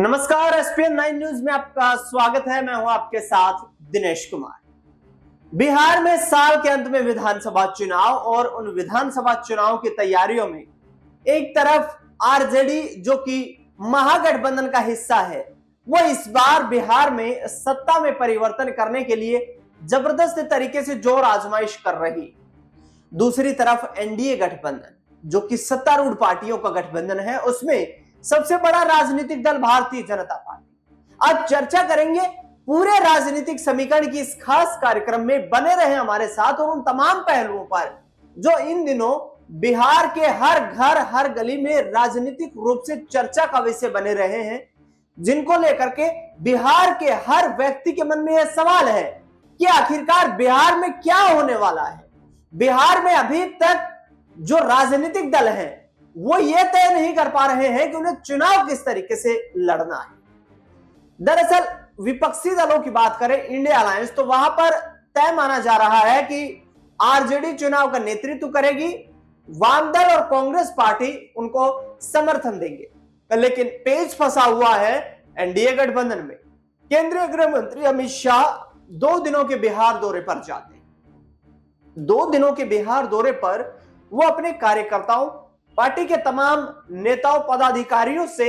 नमस्कार, ESPN 9 news में आपका स्वागत है। मैं हूं आपके साथ दिनेश कुमार। बिहार में साल के अंत में विधानसभा चुनाव और उन विधानसभा चुनाव की तैयारियों में एक तरफ आरजेडी जो कि महागठबंधन का हिस्सा है, वो इस बार बिहार में सत्ता में परिवर्तन करने के लिए जबरदस्त तरीके से जोर आजमाइश कर रही। दूसरी तरफ एनडीए गठबंधन जो कि सत्तारूढ़ पार्टियों का गठबंधन है, उसमें सबसे बड़ा राजनीतिक दल भारतीय जनता पार्टी। आज चर्चा करेंगे पूरे राजनीतिक समीकरण की इस खास कार्यक्रम में। बने रहे हमारे साथ और उन तमाम पहलुओं पर जो इन दिनों बिहार के हर घर हर गली में राजनीतिक रूप से चर्चा का विषय बने रहे हैं, जिनको लेकर के बिहार के हर व्यक्ति के मन में यह सवाल है कि आखिरकार बिहार में क्या होने वाला है। बिहार में अभी तक जो राजनीतिक दल हैं वो ये तय नहीं कर पा रहे हैं कि उन्हें चुनाव किस तरीके से लड़ना है। दरअसल विपक्षी दलों की बात करें, इंडिया अलायंस, तो वहां पर तय माना जा रहा है कि आरजेडी चुनाव का नेतृत्व करेगी, वामदल और कांग्रेस पार्टी उनको समर्थन देंगे। लेकिन पेच फंसा हुआ है एनडीए गठबंधन में। केंद्रीय गृह मंत्री अमित शाह 2 दिनों के बिहार दौरे पर जाते हैं। 2 दिनों के बिहार दौरे पर वो अपने कार्यकर्ताओं, पार्टी के तमाम नेताओं, पदाधिकारियों से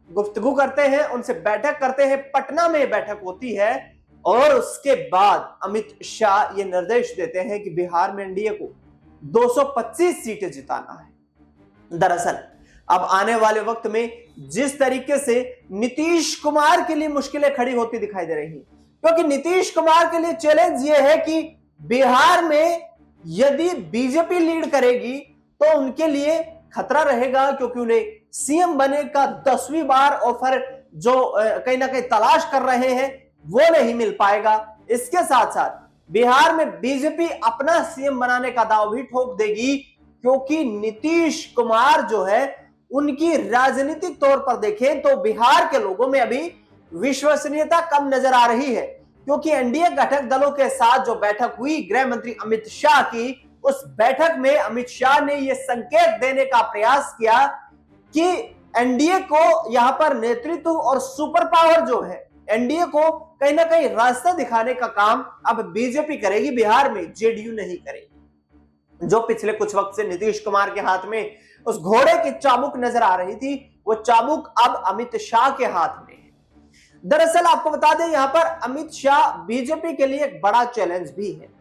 गुफ्तगू करते हैं, उनसे बैठक करते हैं। पटना में बैठक होती है और उसके बाद अमित शाह ये निर्देश देते हैं कि बिहार में एनडीए को 225 सीटें जिताना है। दरअसल अब आने वाले वक्त में जिस तरीके से नीतीश कुमार के लिए मुश्किलें खड़ी होती दिखाई दे रही हैं, क्योंकि नीतीश कुमार के लिए चैलेंज ये है कि बिहार में यदि बीजेपी लीड करेगी तो उनके लिए खतरा रहेगा, क्योंकि उन्हें सीएम बने का 10वीं बार ऑफर जो कहीं ना कहीं तलाश कर रहे हैं वो नहीं मिल पाएगा। इसके साथ साथ बिहार में बीजेपी अपना सीएम बनाने का दांव भी ठोक देगी, क्योंकि नीतीश कुमार जो है उनकी राजनीतिक तौर पर देखें तो बिहार के लोगों में अभी विश्वसनीयता कम नजर आ रही है। क्योंकि एनडीए घटक दलों के साथ जो बैठक हुई गृह मंत्री अमित शाह की, उस बैठक में अमित शाह ने यह संकेत देने का प्रयास किया कि एनडीए को यहां पर नेतृत्व और सुपर पावर जो है, एनडीए को कहीं ना कहीं रास्ता दिखाने का काम अब बीजेपी करेगी, बिहार में जेडीयू नहीं करेगी। जो पिछले कुछ वक्त से नीतीश कुमार के हाथ में उस घोड़े की चाबुक नजर आ रही थी, वो चाबुक अब अमित शाह के हाथ में है। दरअसल आपको बता दें, यहां पर अमित शाह बीजेपी के लिए एक बड़ा चैलेंज भी है।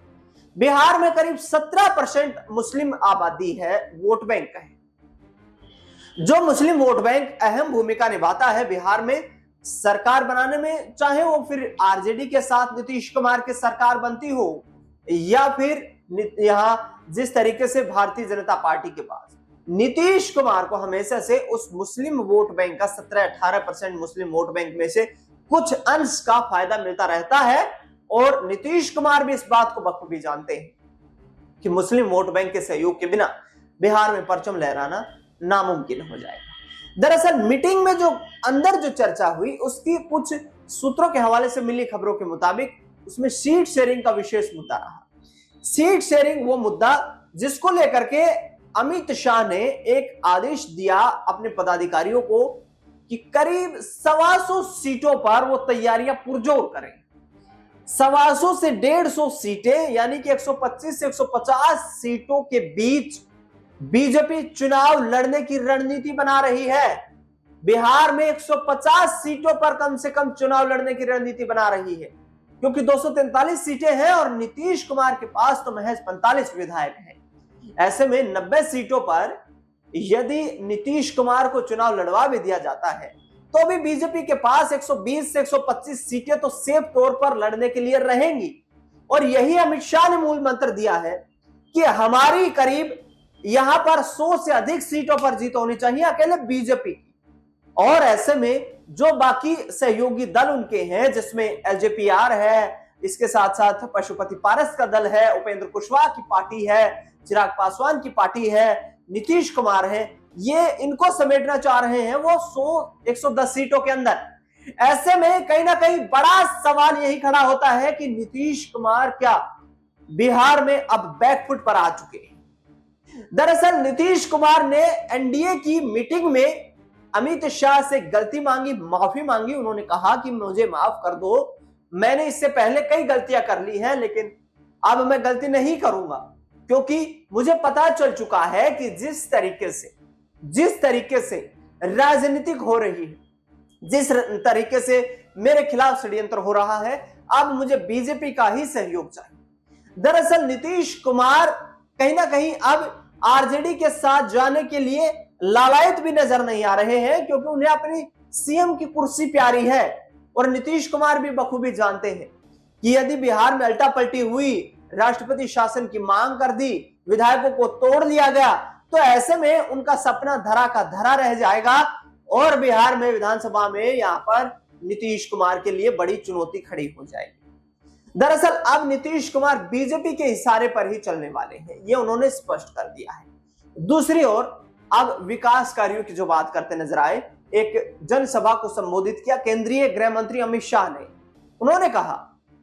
बिहार में करीब 17% मुस्लिम आबादी है, वोट बैंक का है। जो मुस्लिम वोट बैंक अहम भूमिका निभाता है बिहार में सरकार बनाने में, चाहे वो फिर आरजेडी के साथ नीतीश कुमार की सरकार बनती हो या फिर यहां जिस तरीके से भारतीय जनता पार्टी के पास नीतीश कुमार को हमेशा से उस मुस्लिम वोट बैंक का 17-18% मुस्लिम वोट बैंक में से कुछ अंश का फायदा मिलता रहता है। और नीतीश कुमार भी इस बात को बखूबी जानते हैं कि मुस्लिम वोट बैंक के सहयोग के बिना बिहार में परचम लहराना नामुमकिन हो जाएगा। दरअसल मीटिंग में जो अंदर जो चर्चा हुई, उसकी कुछ सूत्रों के हवाले से मिली खबरों के मुताबिक उसमें सीट शेयरिंग का विशेष मुद्दा रहा। सीट शेयरिंग वो मुद्दा जिसको लेकर के अमित शाह ने एक आदेश दिया अपने पदाधिकारियों को कि करीब 125 सीटों पर वो तैयारियां पुरजोर करें। 125 से 150 सीटें यानी कि 125 से 150 सीटों के बीच बीजेपी चुनाव लड़ने की रणनीति बना रही है। बिहार में 150 सीटों पर कम से कम चुनाव लड़ने की रणनीति बना रही है, क्योंकि 243 सीटें हैं और नीतीश कुमार के पास तो महज 45 विधायक हैं। ऐसे में 90 सीटों पर यदि नीतीश कुमार को चुनाव लड़वा भी दिया जाता है तो भी बीजेपी के पास 120 से 125 सीटें तो सेफ तौर पर लड़ने के लिए रहेंगी। और यही अमित शाह ने मूल मंत्र दिया है कि हमारी करीब यहां पर 100 से अधिक सीटों पर जीत होनी चाहिए अकेले बीजेपी की। और ऐसे में जो बाकी सहयोगी दल उनके हैं, जिसमें एलजेपीआर है, इसके साथ साथ पशुपति पारस का दल है, उपेंद्र कुशवाहा की पार्टी है, चिराग पासवान की पार्टी है, नीतीश कुमार है, ये इनको समेटना चाह रहे हैं वो 100-110 सीटों के अंदर। ऐसे में कहीं ना कहीं बड़ा सवाल यही खड़ा होता है कि नीतीश कुमार क्या बिहार में अब बैकफुट पर आ चुके हैं। दरअसल नीतीश कुमार ने एनडीए की मीटिंग में अमित शाह से गलती मांगी, माफी मांगी। उन्होंने कहा कि मुझे माफ कर दो, मैंने इससे पहले कई गलतियां कर ली हैं, लेकिन अब मैं गलती नहीं करूंगा, क्योंकि मुझे पता चल चुका है कि जिस तरीके से राजनीतिक हो रही है, जिस तरीके से मेरे खिलाफ षड्यंत्र हो रहा है, अब मुझे बीजेपी का ही सहयोग चाहिए। दरअसल नीतीश कुमार कहीं ना कहीं अब आरजेडी के साथ जाने के लिए लालायत भी नजर नहीं आ रहे हैं, क्योंकि उन्हें अपनी सीएम की कुर्सी प्यारी है। और नीतीश कुमार भी बखूबी जानते हैं कि यदि बिहार में अल्टा पलटी हुई, राष्ट्रपति शासन की मांग कर दी, विधायकों को तोड़ लिया गया, तो ऐसे में उनका सपना धरा का धरा रह जाएगा और बिहार में विधानसभा में यहां पर नीतीश कुमार के लिए बड़ी चुनौती खड़ी हो जाएगी। दरअसल अब नीतीश कुमार बीजेपी के इशारे पर ही चलने वाले हैं, ये उन्होंने स्पष्ट कर दिया है। दूसरी ओर अब विकास कार्यों की जो बात करते नजर आए, एक जनसभा को संबोधित किया केंद्रीय गृह मंत्री अमित शाह ने। उन्होंने कहा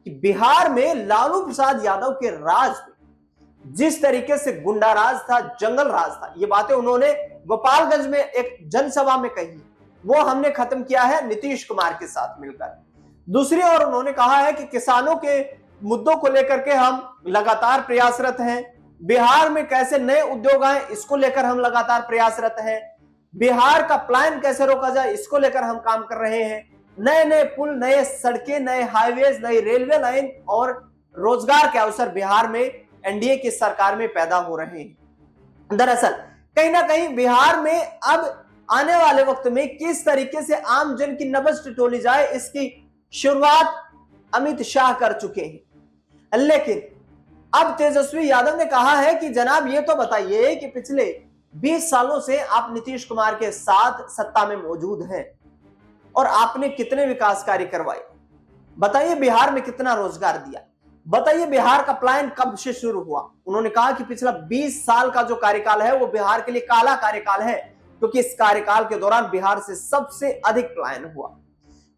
कि बिहार में लालू प्रसाद यादव के राज में जिस तरीके से गुंडा राज था, जंगल राज था, ये बातें उन्होंने गोपालगंज में एक जनसभा में कही, वो हमने खत्म किया है नीतीश कुमार के साथ मिलकर। दूसरी ओर उन्होंने कहा है कि किसानों के मुद्दों को लेकर के हम लगातार प्रयासरत हैं, बिहार में कैसे नए उद्योग आए इसको लेकर हम लगातार प्रयासरत हैं, बिहार का प्लान कैसे रोका जाए इसको लेकर हम काम कर रहे हैं, नए नए पुल, नए सड़कें, नए हाईवेज, नई रेलवे लाइन और रोजगार के अवसर बिहार में एनडीए की सरकार में पैदा हो रहे हैं। दरअसल कहीं ना कहीं बिहार में अब आने वाले वक्त में किस तरीके से आम जन की नब्ज टटोली जाए, इसकी शुरुआत अमित शाह कर चुके हैं। लेकिन अब तेजस्वी यादव ने कहा है कि जनाब ये तो बताइए कि पिछले 20 सालों से आप नीतीश कुमार के साथ सत्ता में मौजूद हैं और आपने कितने विकास कार्य करवाए, बताइए बिहार में कितना रोजगार दिया, बताइए बिहार का प्लान कब से शुरू हुआ। उन्होंने कहा कि पिछला 20 साल का जो कार्यकाल है वो बिहार के लिए काला कार्यकाल है, क्योंकि इस कार्यकाल के दौरान बिहार से सबसे अधिक प्लान हुआ।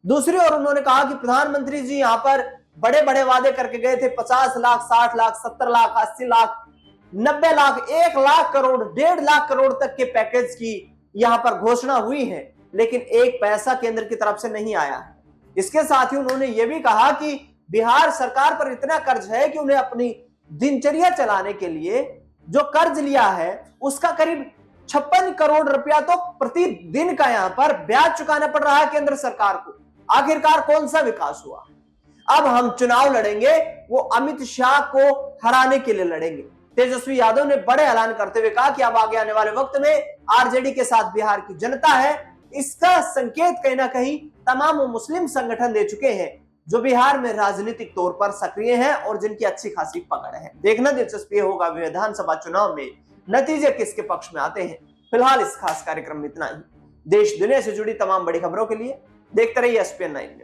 दूसरी ओर उन्होंने कहा कि प्रधानमंत्री जी यहां पर बड़े बड़े वादे करके गए थे, 50 लाख, 60 लाख, 70 लाख, 80 लाख, 90 लाख, 1 लाख करोड़, 1.5 लाख करोड़ तक के पैकेज की यहां पर घोषणा हुई है, लेकिन एक पैसा केंद्र की तरफ से नहीं आया है। इसके साथ ही उन्होंने यह भी कहा कि बिहार सरकार पर इतना कर्ज है कि उन्हें अपनी दिनचर्या चलाने के लिए जो कर्ज लिया है उसका करीब 56 करोड़ रुपया तो प्रतिदिन का यहां पर ब्याज चुकाना पड़ रहा है केंद्र सरकार को। आखिरकार कौन सा विकास हुआ? अब हम चुनाव लड़ेंगे, वो अमित शाह को हराने के लिए लड़ेंगे। तेजस्वी यादव ने बड़े ऐलान करते हुए कहा कि अब आगे आने वाले वक्त में आरजेडी के साथ बिहार की जनता है। इसका संकेत कहीं ना कहीं तमाम मुस्लिम संगठन दे चुके हैं जो बिहार में राजनीतिक तौर पर सक्रिय हैं और जिनकी अच्छी खासी पकड़ है। देखना दिलचस्पी होगा विधानसभा चुनाव में नतीजे किसके पक्ष में आते हैं। फिलहाल इस खास कार्यक्रम में इतना ही। देश दुनिया से जुड़ी तमाम बड़ी खबरों के लिए देखते रहिए एसपीएन 9 न्यूज।